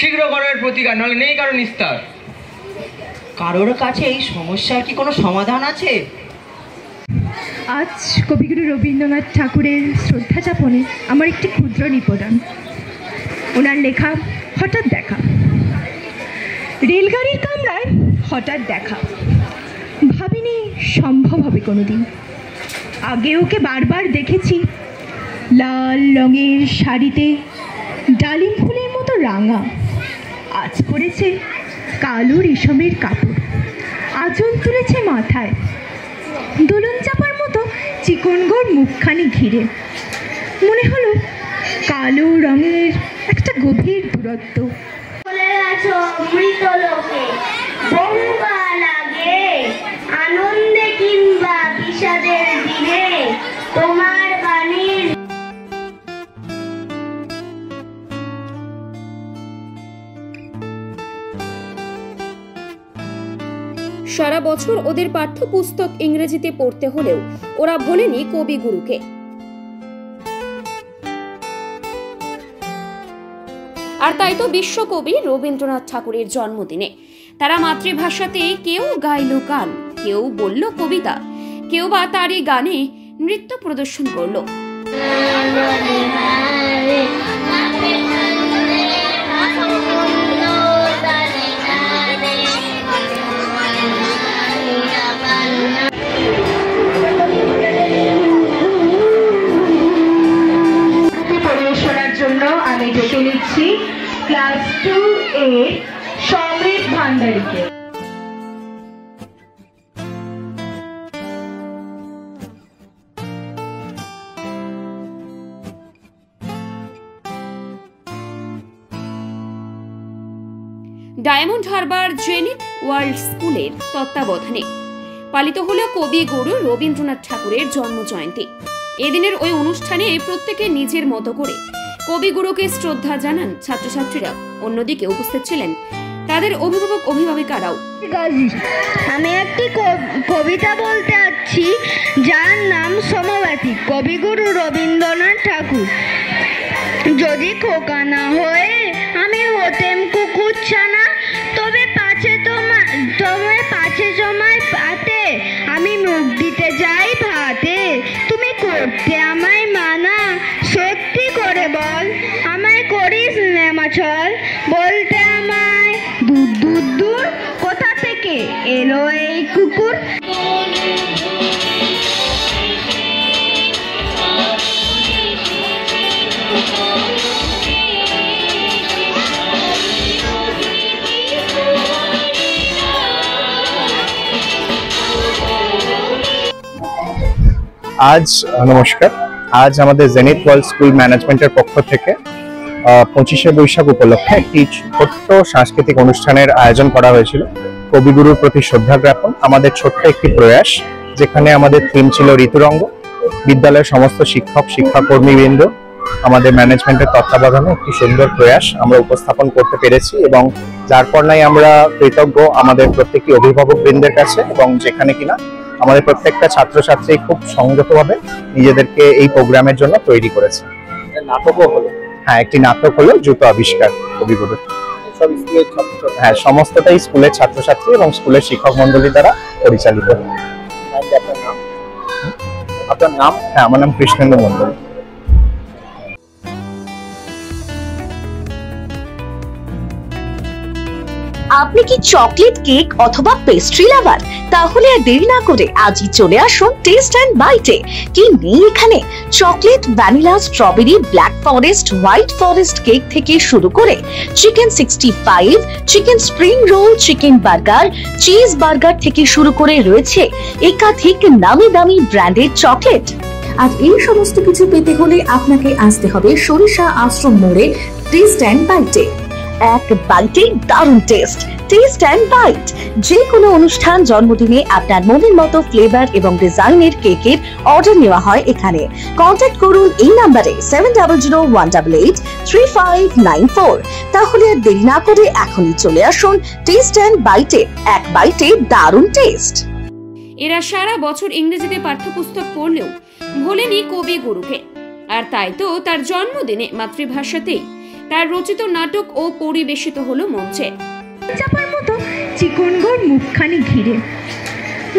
শীঘ্র করো এর প্রতিকার, নাহলে নেই কারো নিস্তার। কারোর কাছে এই সমস্যার কি কোনো সমাধান আছে? আজ কবিগুরু রবীন্দ্রনাথ ঠাকুরের শ্রদ্ধা যাপনে আমার একটি ক্ষুদ্র নিবেদন। ওনার লেখা হঠাৎ দেখা। রেলগাড়ির কামরায় হঠাৎ দেখা, ভাবিনি সম্ভব হবে কোনোদিন। আগে ওকে বারবার দেখেছি, লাল রঙের শাড়িতে ডালিম ফুলের মতো রাঙা, আজ পরেছে কালো রেশমের কাপড়, আঁচল তুলেছে মাথায়, দোলন চাপার মতো চিকনগড় মুখখানি ঘিরে। মনে হলো কালো রঙের একটা গভীর দূরত্ব। আনন্দে কিংবা বিষাদের দিনে তোমার বাণীর সারা বছর ওদের পাঠ্যপুস্তক ইংরেজিতে পড়তে হলেও ওরা ভোলেনি কবিগুরুকে। আর তাই তো বিশ্বকবি রবীন্দ্রনাথ ঠাকুরের জন্মদিনে তারা মাতৃভাষাতেই কেউ গাইল গান, কেউ বলল কবিতা, কেউ বা তারই গানে নৃত্য প্রদর্শন করলো। পরিবেশনার জন্য আমি ডেকে নিচ্ছি ক্লাস 2A সমৃদ্ধ ভান্ডারীকে। ডায়মন্ড হারবার জেনিথ ওয়ার্ল্ড স্কুলের তত্ত্বাবধানে পালিত হলো কবিগুরু রবীন্দ্রনাথ ঠাকুরের জন্ম জয়ন্তী। এদিনের ওই অনুষ্ঠানে প্রত্যেকে নিজের মতো করে কবিগুরুকে শ্রদ্ধা জানান ছাত্রছাত্রীরা। অন্যদিকে উপস্থিত ছিলেন তাদের অভিভাবক অভিভাবিকারাও। আমি একটি কবিতা বলতে যাচ্ছি যার নাম সমব্যথী। কবিগুরু রবীন্দ্রনাথ ঠাকুর। যদি খোকা না হয়ে আমি হতেম কুকুর ছানা, তবে পাছে জমায় পাতে আমি মুখ দিতে যাই ভাতে। তুমি করতে আমায় মানা, সত্যি করে বল আমায় করিস নেমাছল। বলতে আমায় দূর দূর দূর কোথা থেকে এলো এই কুকুর। আজ নমস্কার। আজ আমাদের জেনিথ ওয়ার্ল্ড স্কুল ম্যানেজমেন্টের পক্ষ থেকে 25শে বৈশাখ উপলক্ষে একটি ছোট্ট সাংস্কৃতিক অনুষ্ঠানের আয়োজন করা হয়েছিল। কবিগুরুর প্রতি শ্রদ্ধা জ্ঞাপন আমাদের ছোট্ট একটি প্রয়াস, যেখানে আমাদের থিম ছিল ঋতুরঙ্গ। বিদ্যালয়ের সমস্ত শিক্ষক শিক্ষাকর্মীবৃন্দ আমাদের ম্যানেজমেন্টের তত্ত্বাবধানে একটি সুন্দর প্রয়াস আমরা উপস্থাপন করতে পেরেছি, এবং যার পর আমরা কৃতজ্ঞ আমাদের প্রত্যেকটি অভিভাবক বৃন্দের কাছে, এবং যেখানে কিনা আমাদের প্রত্যেকটা ছাত্রছাত্রী খুব সংযতভাবে নিজেদেরকে এই প্রোগ্রামের জন্য তৈরি করেছে। নাটকও হলো, হ্যাঁ একটি নাটক হলো জুতো আবিষ্কার কবিগুরুর। হ্যাঁ, সমস্তটাই স্কুলের ছাত্রছাত্রী এবং স্কুলের শিক্ষক মন্ডলী দ্বারা পরিচালিত। আপনার নাম? হ্যাঁ, আমার নাম কৃষ্ণেন্দু মন্ডল। আপনি কি চকলেট কেক অথবা পেস্ট্রি লাভার? তাহলে আর দেরি না করে আজই চলে আসুন টেস্ট এন্ড বাইটে। কি নেই এখানে? Chocolate, vanilla, strawberry, black forest, white forest cake থেকে শুরু করে chicken 65, chicken spring roll, chicken burger, cheese burger থেকে শুরু করে রয়েছে একাধিক নামি দামি ব্র্যান্ডের চকলেট। আর এই সমস্ত কিছু পেতে হলে আপনাকে আসতে হবে সরিষা আশ্রম মোড়ে টেস্ট এন্ড বাইটে। এক বাইটে দারুণ টেস্ট। টেস্ট এন্ড বাইট যে কোনো অনুষ্ঠান, জন্মদিনে আপনার মনের মতো ফ্লেভার এবং ডিজাইনের কেকের অর্ডার নেওয়া হয় এখানে। কন্ট্যাক্ট করুন এই নাম্বারে 7001883594। তাহলে আর দেরি না করে এখনই চলে আসুন টেস্ট এন্ড বাইটে। এক বাইটে দারুণ টেস্ট। এরা সারা বছর ইংরেজিতে পাঠ্যপুস্তক পড়লেও ভোলেনি কবিগুরুকে। আর তাই তো তার জন্মদিনে মাতৃভাষাতেই তার রচিত নাটক ও পরিবেশিত হলো মঞ্চে। চাপার মতো চিকনগড় মুখখানি ঘিরে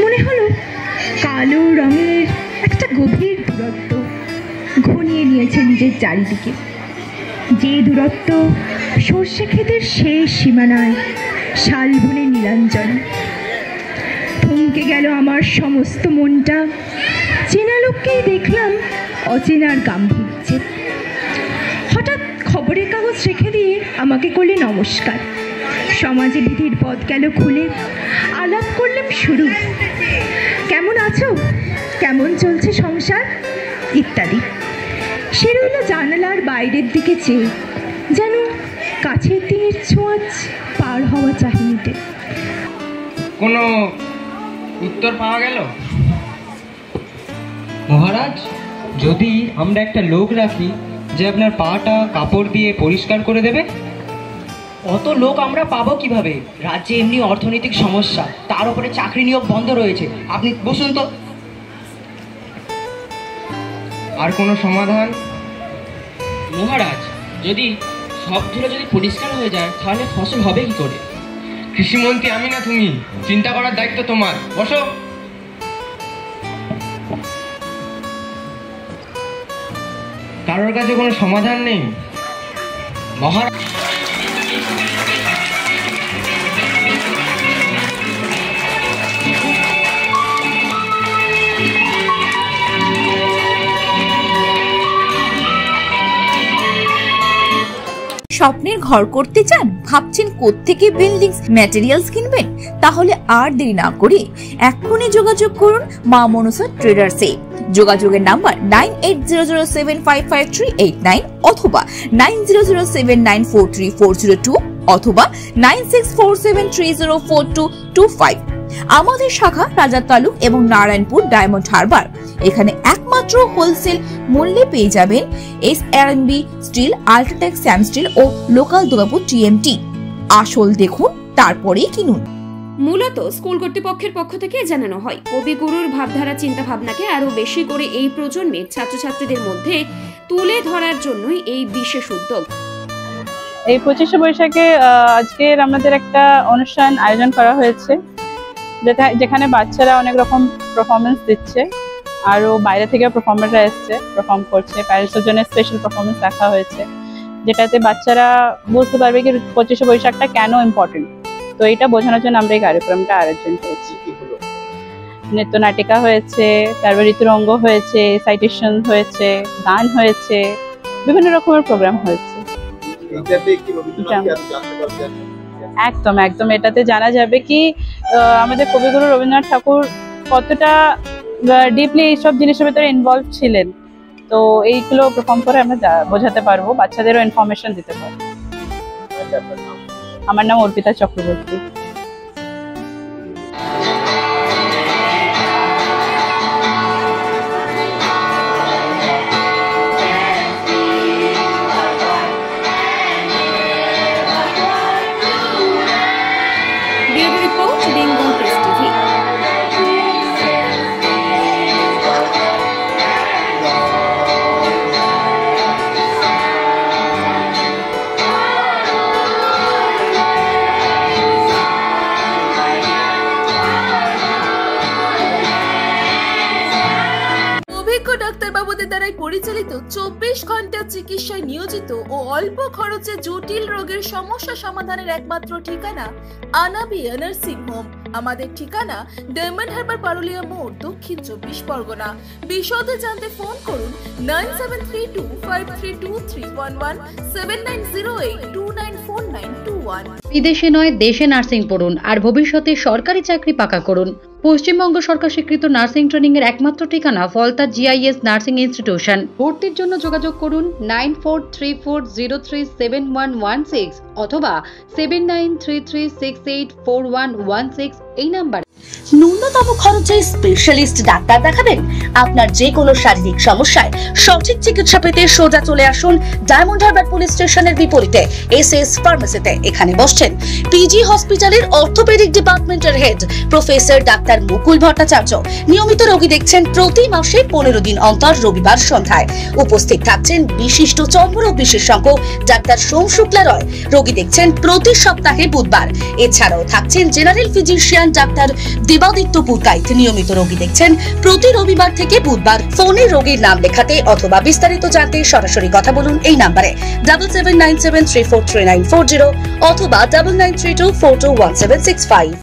মনে হলো কালো রঙের একটা গভীর দূরত্ব ঘনিয়ে নিয়েছে নিজের চারিদিকে। যে দূরত্ব সর্ষে ক্ষেতের শেষ সীমানায় শালবনে নীলাঞ্জন। থমকে গেল আমার সমস্ত মনটা। চেনা লোককেই দেখলাম অচেনার গাম্ভীর্যে। হঠাৎ খবরের কাগজ রেখে দিয়ে আমাকে করলে নমস্কার। সমাজে বিধির পথ গেল খুলে। আলাপ করলাম শুরু, কেমন আছো, কেমন চলছে সংসার ইত্যাদি। সে রইল জানালার বাইরের দিকে চেয়ে, যেন কাছের দিনের ছোঁয়াচ পার হওয়া চাহিনিতে। কোনো উত্তর পাওয়া গেল? মহারাজ, যদি আমরা একটা লোক রাখি যে আপনার পাটা কাপড় দিয়ে পরিষ্কার করে দেবে। অত লোক আমরা পাবো কিভাবে? রাজ্যে এমনি অর্থনৈতিক সমস্যা, তার উপরে চাকরি নিয়োগ বন্ধ রয়েছে। আপনি বসুন তো। আর কোনো সমাধান? মহারাজ, যদি সব ধুলো যদি পরিষ্কার হয়ে যায় তাহলে ফসল হবে কি করে? কৃষিমন্ত্রী আমি না তুমি, চিন্তা করার দায়িত্ব তোমার। বসো। কারোর কাছে কোনো সমাধান নেই মহারাজ? স্বপ্নের ঘর করতে চান, ভাবছেন কোত্থেকে বিল্ডিংস ম্যাটেরিয়ালস কিনবেন? তাহলে আর দেরি না করে এক্ষুনি যোগাযোগ করুন মা মনসা ট্রেডার্সে। যোগাযোগের নাম্বার 9800755389 অথবা 9007943402 অথবা 9647304225। আমাদের শাখা রাজার তালুক এবং নারায়ণপুর ডায়মন্ড হারবার। এখানে একমাত্র হোলসেল মূল্যে পেয়ে যাবেন SRMB steel, UltraTech, Sam steel ও লোকাল দুর্গাপুর TMT। আসল দেখুন, তারপরেই কিনুন। মূলত স্কুল কর্তৃপক্ষের পক্ষ থেকে জানানো হয়, কবিগুরুর ভাবধারা চিন্তা ভাবনাকে আরো বেশি করে এই প্রজন্মের ছাত্রছাত্রীদের মধ্যে তুলে ধরার জন্যই এই বিশেষ উদ্যোগ। এই 25শে বৈশাখে আজকের আমাদের একটা অনুষ্ঠান আয়োজন করা হয়েছে, যেখানে বাচ্চারা অনেক রকম পারফরমেন্স দিচ্ছে, আরও বাইরে থেকে পারফর্মাররা এসছে, পারফর্ম করছে। প্যারেন্টসের জন্য স্পেশাল পারফরমেন্স রাখা হয়েছে, যেটাতে বাচ্চারা বুঝতে পারবে কি 25শে বৈশাখটা কেন ইম্পর্টেন্ট। তো এইটা বোঝানোর জন্য আমরা এই কার্যক্রমটা আয়োজন করেছি। নৃত্যনাটিকা হয়েছে, তারপর ঋতুরঙ্গ হয়েছে, সাইটেশন হয়েছে, গান হয়েছে, বিভিন্ন রকমের প্রোগ্রাম হয়েছে। একদম একদম এটাতে জানা যাবে কি আমাদের কবিগুরু রবীন্দ্রনাথ ঠাকুর কতটা ডিপলি এইসব জিনিসের ভেতরে ইনভলভ ছিলেন। তো এইগুলো পারফর্ম করে আমরা বোঝাতে পারবো, বাচ্চাদেরও ইনফরমেশন দিতে পারবো। আমার নাম অর্পিতা চক্রবর্তী। ডাক্তারবাবুদের দ্বারাই পরিচালিত 24 ঘন্টা চিকিৎসায় নিয়োজিত ও অল্প খরচে জটিল রোগের সমস্যা সমাধানের একমাত্র ঠিকানা আনাবিয়া নার্সিং হোম। আমাদের ঠিকানা ডায়মন্ড হারবার পারুলিয়া মোড়, দক্ষিণ 24 পরগনা। বিশদে জানতে ফোন করুন 9732532311 7908294921। বিদেশে নয়, দেশে নার্সিং পড়ুন আর ভবিষ্যতে সরকারি চাকরি পাকা করুন। পশ্চিমবঙ্গ সরকার স্বীকৃত নার্সিং ট্রেনিং এর একমাত্র ঠিকানা ফলতা GIS নার্সিং ইনস্টিটিউশন। ভর্তির জন্য যোগাযোগ করুন 9434037116 অথবা 7933684116 এই নাম্বারে। ন্যূনতম খরচে স্পেশালিস্ট ডাক্তার দেখাবেন? আপনার যে কোনো শারীরিক সমস্যায় সঠিক চিকিৎসা পেতে সোজা চলে আসুন ডায়মন্ড হারবার পুলিশ স্টেশনের বিপরীতে এসএস ফার্মেসিতে। এখানে বসছেন পিজি হসপিটালের অর্থোপেডিক ডিপার্টমেন্টের হেড প্রফেসর ডাক্তার মুকুল ভট্টাচার্য। নিয়মিত রোগী দেখছেন প্রতি মাসে 15 দিন অন্তর রবিবার সন্ধ্যায়। উপস্থিত থাকছেন বিশিষ্ট চর্মরোগ বিশেষজ্ঞ ডাক্তার সোম শুক্লা রয়। রোগী দেখছেন প্রতি সপ্তাহে বুধবার। এছাড়াও থাকছেন general physician doctor Debaditya Purkait. নিয়মিত রোগী দেখছেন প্রতি রবিবার থেকে বুধবার। ফোনে রোগীর নাম লেখাতে অথবা বিস্তারিত জানতে সরাসরি কথা বলুন এই নাম্বারে 7797343940 অথবা 9932421765।